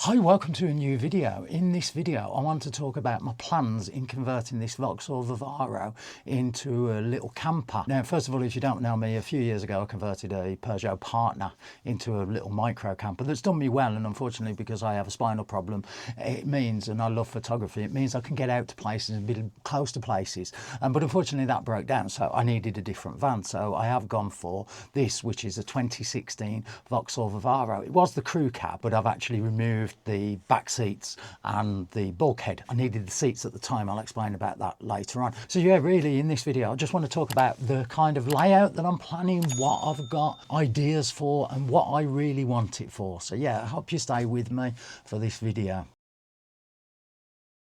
Hi, welcome to a new video. In this video, I want to talk about my plans in converting this Vauxhall Vivaro into a little camper. Now, first of all, if you don't know me, a few years ago, I converted a Peugeot Partner into a little micro camper that's done me well. And unfortunately, because I have a spinal problem, it means, and I love photography, it means I can get out to places and be close to places. But unfortunately, that broke down. So I needed a different van. So I have gone for this, which is a 2016 Vauxhall Vivaro. It was the crew cab, but I've actually removed the back seats and the bulkhead. I needed the seats at the time. I'll explain about that later on. So yeah, really in this video, I just want to talk about the kind of layout that I'm planning, what I've got ideas for and what I really want it for. So yeah, I hope you stay with me for this video.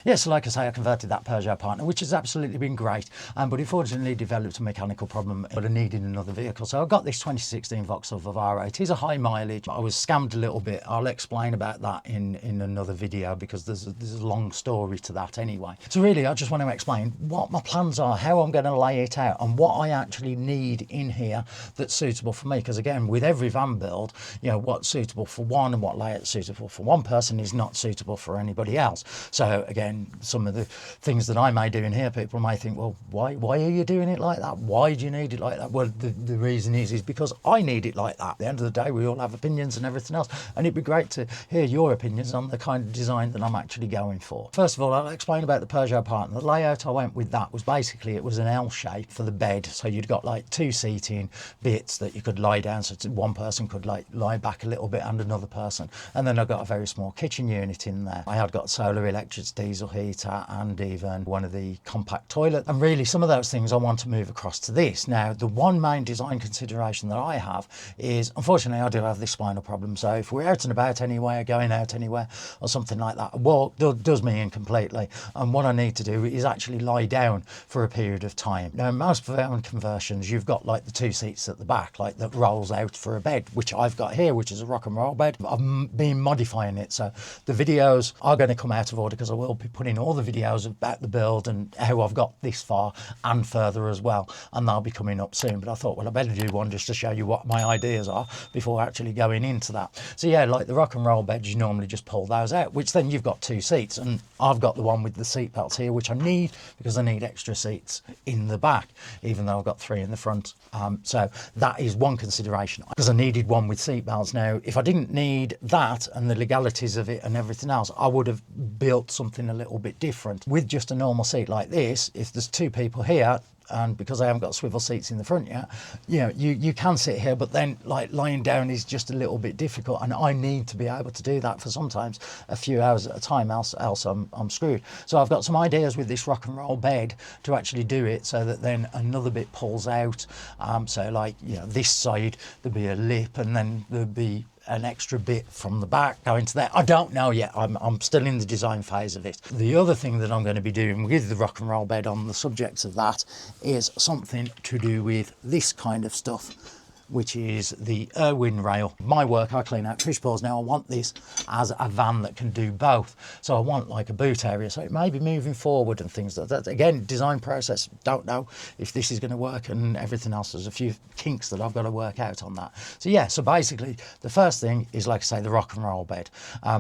Yeah, so like I say, I converted that Peugeot Partner, which has absolutely been great, but unfortunately developed a mechanical problem, but I needed another vehicle. So I got this 2016 Vauxhall Vivaro. It is a high mileage. I was scammed a little bit. I'll explain about that in another video because there's a long story to that anyway. So really, I just want to explain what my plans are, how I'm going to lay it out, and what I actually need in here that's suitable for me. Because again, with every van build, you know, what's suitable for one and what layout's suitable for one person is not suitable for anybody else. So again, some of the things that I may do in here, people may think, well, why are you doing it like that? Why do you need it like that? Well, the reason is because I need it like that. At the end of the day, we all have opinions and everything else, and it'd be great to hear your opinions on the kind of design that I'm actually going for. First of all, I'll explain about the Peugeot Partner. The layout I went with that was basically, it was an L shape for the bed, so you'd got like two seating bits that you could lie down, so one person could like lie back a little bit and another person, and then I got a very small kitchen unit in there. I had got solar electric diesel heater and even one of the compact toilet, and really some of those things I want to move across to this. Now, the one main design consideration that I have is, unfortunately, I do have this spinal problem, so if we're out and about anywhere, going out anywhere or something like that, a walk does me in completely, and what I need to do is actually lie down for a period of time. Now, in most van conversions, you've got like the two seats at the back, like that rolls out for a bed, which I've got here, which is a rock and roll bed. I've been modifying it, so the videos are going to come out of order because I will be putting all the videos about the build and how I've got this far and further as well, and they'll be coming up soon. But I thought, well, I better do one just to show you what my ideas are before actually going into that. So yeah, like the rock and roll beds, you normally just pull those out, which then you've got two seats, and I've got the one with the seat belts here, which I need because I need extra seats in the back, even though I've got three in the front. So that is one consideration, because I needed one with seat belts. Now, if I didn't need that and the legalities of it and everything else, I would have built something a little bit different. With just a normal seat like this, if there's two people here, and because I haven't got swivel seats in the front yet, you know, you can sit here, but then like lying down is just a little bit difficult, and I need to be able to do that for sometimes a few hours at a time, else I'm screwed. So I've got some ideas with this rock and roll bed to actually do it so that then another bit pulls out. So like, you know, this side there'd be a lip, and then there'd be an extra bit from the back going to there. I don't know yet. I'm still in the design phase of it. The other thing that I'm going to be doing with the rock and roll bed, on the subject of that, is something to do with this kind of stuff, which is the unwin rail. My work, I clean out fish pools. Now I want this as a van that can do both. So I want like a boot area, so it may be moving forward and things like that. Again, design process, don't know if this is going to work and everything else. There's a few kinks that I've got to work out on that. So yeah, so basically the first thing is, like I say, the rock and roll bed.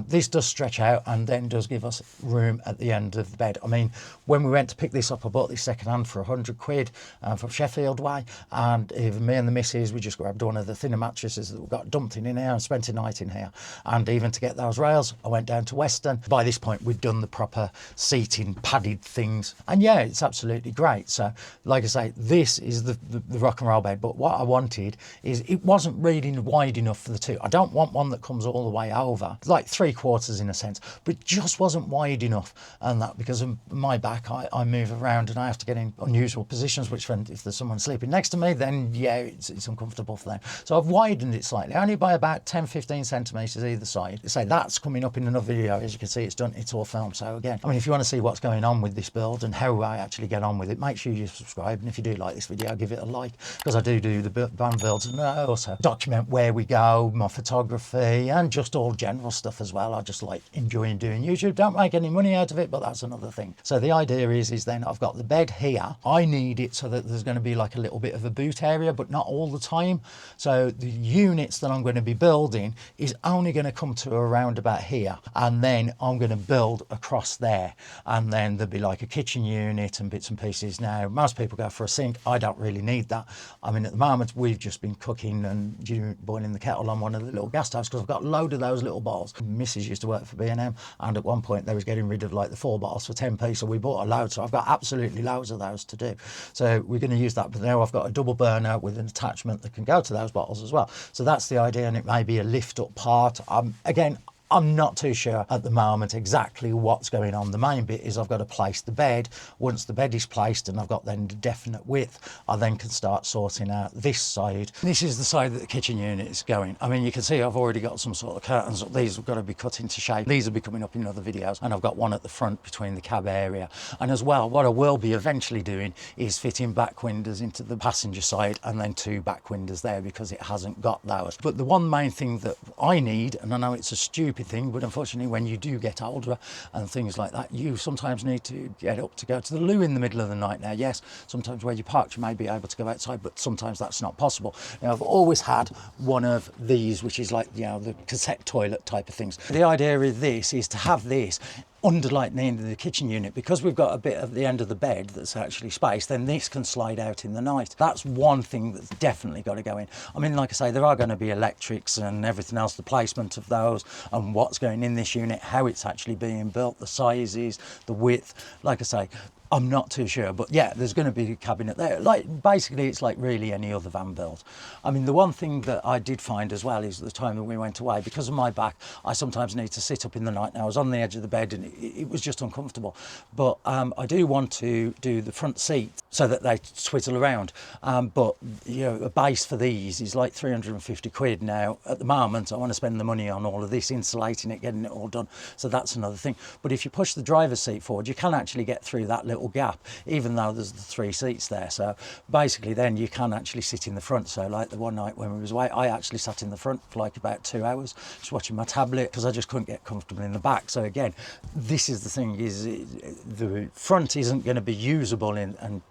This does stretch out and then does give us room at the end of the bed. I mean, when we went to pick this up, I bought this second hand for 100 quid from Sheffield way, and even me and the missus, we just grabbed one of the thinner mattresses that we got dumped in here and spent a night in here. And even to get those rails, I went down to Western. By this point, we'd done the proper seating, padded things, and yeah, it's absolutely great. So like I say, this is the rock and roll bed, but what I wanted is, it wasn't really wide enough for the two. I don't want one that comes all the way over, like 3/4 in a sense, but it just wasn't wide enough. And that because of my back, I move around and I have to get in unusual positions, which when, if there's someone sleeping next to me, then yeah, it's uncomfortable for them. So I've widened it slightly, only by about 10-15 centimetres either side. So that's coming up in another video. As you can see, it's all filmed. So again, I mean, if you want to see what's going on with this build and how I actually get on with it, make sure you subscribe, and if you do like this video, give it a like, because I do the van builds, and I also document where we go, my photography, and just all general stuff as well. I just like enjoying doing YouTube. Don't make any money out of it, but that's another thing. So the idea is then I've got the bed here. I need it so that there's going to be like a little bit of a boot area, but not all the time. frame. So the units that I'm going to be building is only going to come to around about here, and then I'm going to build across there, and then there'll be like a kitchen unit and bits and pieces. Now most people go for a sink. I don't really need that. I mean, at the moment we've just been cooking and boiling the kettle on one of the little gas stoves because I've got a load of those little bottles. Mrs. used to work for B&M, and at one point they was getting rid of like the 4 bottles for 10p, so we bought a load. So I've got absolutely loads of those to do. So we're going to use that, but now I've got a double burner with an attachment that can go to those bottles as well. So that's the idea, and it may be a lift up part. Again, I'm not too sure at the moment exactly what's going on. The main bit is I've got to place the bed. Once the bed is placed and I've got then the definite width, I then can start sorting out this side. This is the side that the kitchen unit is going. I mean, you can see I've already got some sort of curtains. These have got to be cut into shape. These will be coming up in other videos, and I've got one at the front between the cab area. And as well, what I will be eventually doing is fitting back windows into the passenger side, and then 2 back windows there because it hasn't got those. But the one main thing that I need, and I know it's a stupid thing, but unfortunately when you do get older and things like that, you sometimes need to get up to go to the loo in the middle of the night. Now yes, sometimes where you parked you may be able to go outside, but sometimes that's not possible. Now I've always had one of these, which is like, you know, the cassette toilet type of things. The idea of this is to have this under like the end of the kitchen unit, because we've got a bit of the end of the bed that's actually space, then this can slide out in the night. That's one thing that's definitely got to go in. I mean, like I say, there are going to be electrics and everything else, the placement of those and what's going in this unit, how it's actually being built, the sizes, the width. Like I say, I'm not too sure, but yeah, there's going to be a cabinet there. Like basically it's like really any other van build. I mean, the one thing that I did find as well is the time that we went away, because of my back, I sometimes need to sit up in the night. Now I was on the edge of the bed and it was just uncomfortable, but I do want to do the front seat so that they swizzle around. But you know, a base for these is like 350 quid. Now at the moment I want to spend the money on all of this, insulating it, getting it all done. So that's another thing. But if you push the driver's seat forward, you can actually get through that little gap, even though there's the 3 seats there. So basically then you can actually sit in the front. So like the one night when we was away, I actually sat in the front for like about 2 hours just watching my tablet because I just couldn't get comfortable in the back. So again, this is the thing, is the front isn't going to be usable in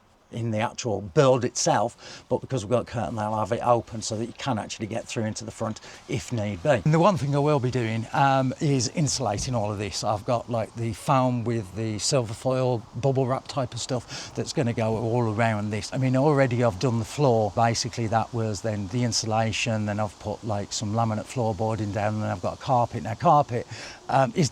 the actual build itself, but because we've got a curtain, they'll have it open so that you can actually get through into the front if need be. And the one thing I will be doing is insulating all of this. I've got like the foam with the silver foil bubble wrap type of stuff that's going to go all around this. I mean, already I've done the floor. Basically that was then the insulation, then I've put like some laminate floorboarding down, and then I've got a carpet. Now carpet is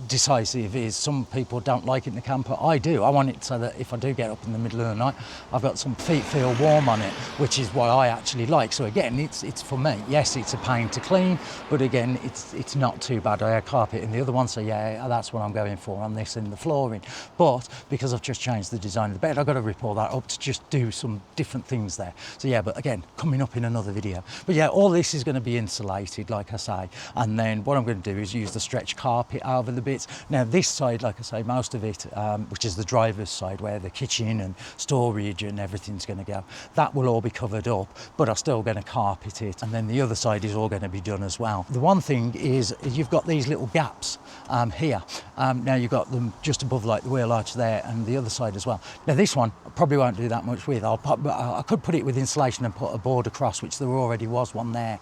decisive. Is some people don't like it in the camper. I do. I want it so that if I do get up in the middle of the night, I've got some feet feel warm on it, which is what I actually like. So again, it's for me. Yes, it's a pain to clean, but again, it's not too bad. I had carpet in the other one, so yeah, that's what I'm going for on this in the flooring. But because I've just changed the design of the bed, I've got to rip all that up to just do some different things there. So yeah, but again, coming up in another video. But yeah, all this is going to be insulated, like I say, and then what I'm going to do is use the stretch carpet over the bits. Now this side, like I say, most of it, which is the driver's side where the kitchen and storage and everything's going to go, that will all be covered up, but I'm still going to carpet it, and then the other side is all going to be done as well. The one thing is you've got these little gaps here. Now you've got them just above like the wheel arch there, and the other side as well. Now this one I probably won't do that much with. I could put it with insulation and put a board across, which there already was one there,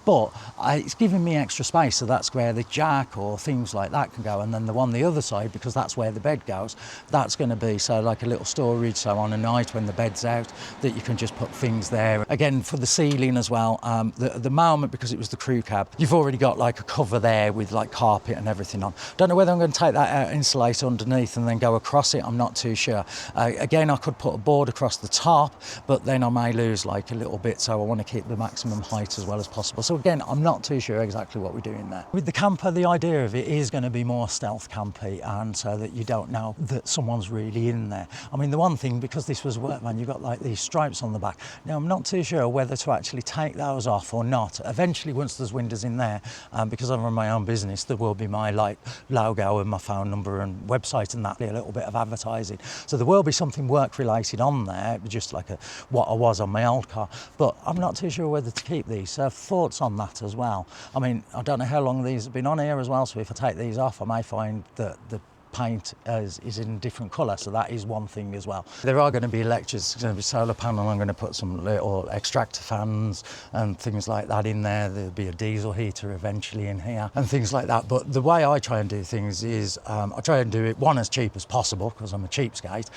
but it's giving me extra space, so that's where the jack or things like that can go. And then the one the other side, because that's where the bed goes, that's going to be so like a little storage, so on a night when the bed's out, that you can just put things there. Again, for the ceiling as well, the moment, because it was the crew cab, you've already got like a cover there with like carpet and everything on. Don't know whether I'm going to take that out, insulate underneath and then go across it. I'm not too sure. Again, I could put a board across the top, but then I may lose like a little bit, so I want to keep the maximum height as well as possible. So again, I'm not too sure exactly what we're doing there. With the camper, the idea of it is going to be more stealth campy, and so that you don't know that someone's really in there. I mean, the one thing, because this was workman, you've got like these stripes on the back. Now I'm not too sure whether to actually take those off or not. Eventually, once there's windows in there, because I run my own business, there will be my like logo and my phone number and website and that, a little bit of advertising. So there will be something work related on there, just like what I was on my old car. But I'm not too sure whether to keep these. So thoughts on that as well. I mean, I don't know how long these have been on here as well, so if I take these off, I may find that the paint is in a different colour, so that is one thing as well. There are going to be electrics, there's going to be solar panel, I'm going to put some little extractor fans and things like that in there. There'll be a diesel heater eventually in here and things like that. But the way I try and do things is I try and do it, one, as cheap as possible, because I'm a cheapskate.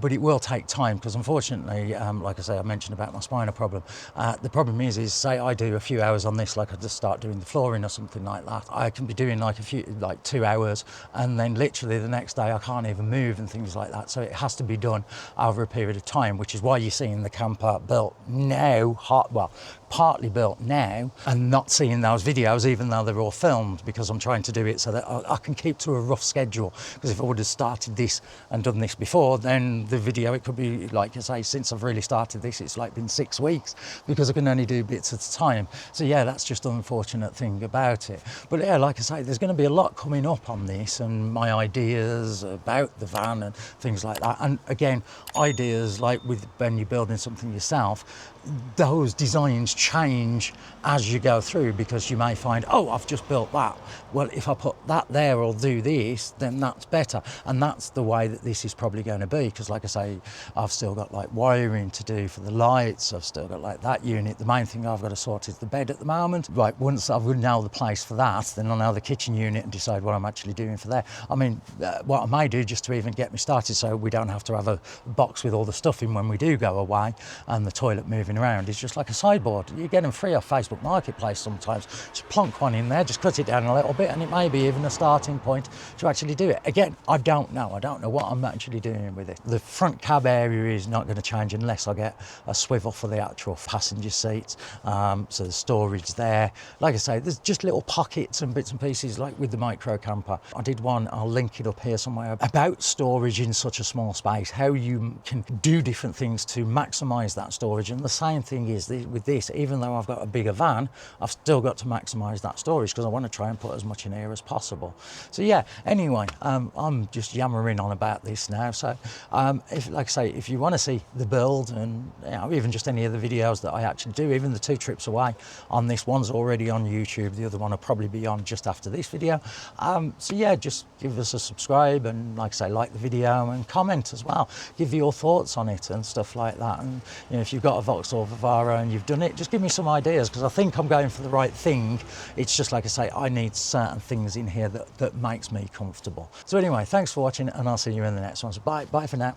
But it will take time, because unfortunately, like I say, I mentioned about my spinal problem. The problem is say I do a few hours on this, like I just start doing the flooring or something like that. I can be doing like 2 hours, and then literally the next day I can't even move and things like that. So it has to be done over a period of time, which is why you're seeing the camper built now, partly built now, and not seeing those videos even though they're all filmed, because I'm trying to do it so that I can keep to a rough schedule. Because if I would have started this and done this before, then the video, it could be, like I say, since I've really started this, it's like been 6 weeks, because I can only do bits at a time. So yeah, that's just an unfortunate thing about it. But yeah, like I say, there's going to be a lot coming up on this, and my ideas about the van and things like that. And again, ideas like with when you're building something yourself, those designs change as you go through, because you may find, oh, I've just built that. Well, if I put that there or do this, then that's better. And that's the way that this is probably going to be, because like I say, I've still got like wiring to do for the lights. I've still got like that unit. The main thing I've got to sort is the bed at the moment. Right, once I've nailed the place for that, then I'll nail the kitchen unit and decide what I'm actually doing for there. I mean, what I may do just to even get me started, so we don't have to have a box with all the stuff in when we do go away, and the toilet moving around, is just like a sideboard. You get them free off Facebook Marketplace sometimes. Just plonk one in there, just cut it down a little bit, and it may be even a starting point to actually do it. Again, I don't know what I'm actually doing with it. The front cab area is not going to change unless I get a swivel for the actual passenger seats. So the storage there. Like I say, there's just little pockets and bits and pieces, like with the micro camper. I did one, I'll link it up here somewhere, about storage in such a small space, how you can do different things to maximise that storage. And the same thing is with this, even though I've got a bigger van, I've still got to maximise that storage, because I want to try and put as much in here as possible. So yeah, anyway, I'm just yammering on about this now. So like I say, if you want to see the build, and even just any of the videos that I actually do, even the 2 trips away on this, one's already on YouTube, the other one will probably be on just after this video. So yeah, just give us a subscribe, and like I say, like the video and comment as well. Give your thoughts on it and stuff like that. And if you've got a Vauxhall Vivaro and you've done it, just give me some ideas, because I think I'm going for the right thing. It's just like I say, I need certain things in here that makes me comfortable. So anyway, thanks for watching, and I'll see you in the next one. So bye for now.